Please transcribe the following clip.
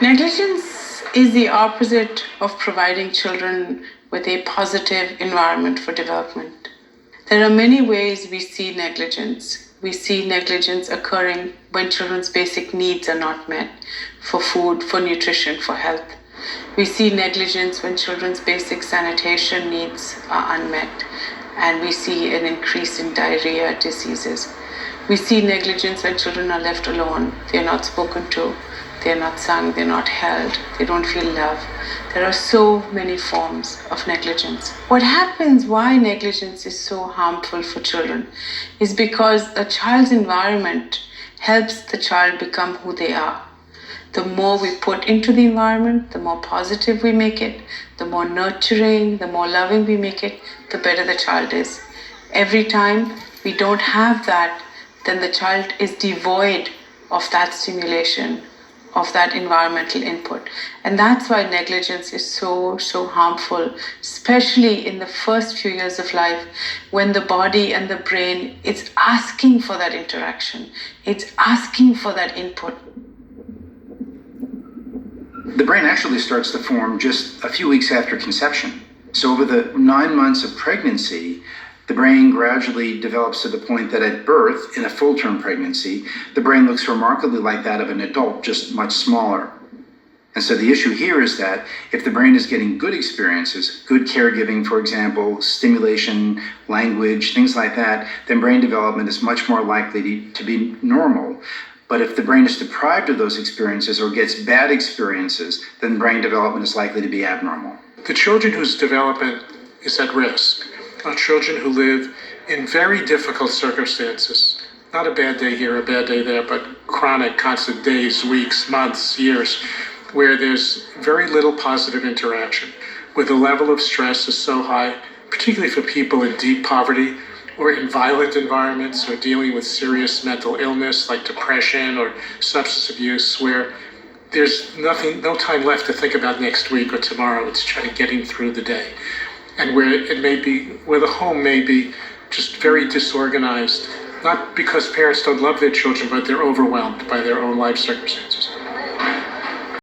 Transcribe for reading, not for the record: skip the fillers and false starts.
Negligence is the opposite of providing children with a positive environment for development. There are many ways we see negligence. We see negligence occurring when children's basic needs are not met for food, for nutrition, for health. We see negligence when children's basic sanitation needs are unmet, and we see an increase in diarrhea diseases. We see negligence when children are left alone. They're not spoken to, they're not sung, they're not held, they don't feel love. There are so many forms of negligence. What happens, why negligence is so harmful for children, is because a child's environment helps the child become who they are. The more we put into the environment, the more positive we make it, the more nurturing, the more loving we make it, the better the child is. Every time we don't have that, then the child is devoid of that stimulation, of that environmental input. And that's why negligence is so harmful, especially in the first few years of life, when the body and the brain, it's asking for that interaction. It's asking for that input. The brain actually starts to form just a few weeks after conception. So over the 9 months of pregnancy, the brain gradually develops to the point that at birth, in a full-term pregnancy, the brain looks remarkably like that of an adult, just much smaller. And so the issue here is that if the brain is getting good experiences, good caregiving, for example, stimulation, language, things like that, then brain development is much more likely to be normal. But if the brain is deprived of those experiences or gets bad experiences, then brain development is likely to be abnormal. The children whose development is at risk are children who live in very difficult circumstances. Not a bad day here, a bad day there, but chronic, constant days, weeks, months, years, where there's very little positive interaction, where the level of stress is so high, particularly for people in deep poverty or in violent environments or dealing with serious mental illness like depression or substance abuse, where there's no time left to think about next week or tomorrow. It's trying to getting through the day. And where the home may be just very disorganized, not because parents don't love their children, but they're overwhelmed by their own life circumstances.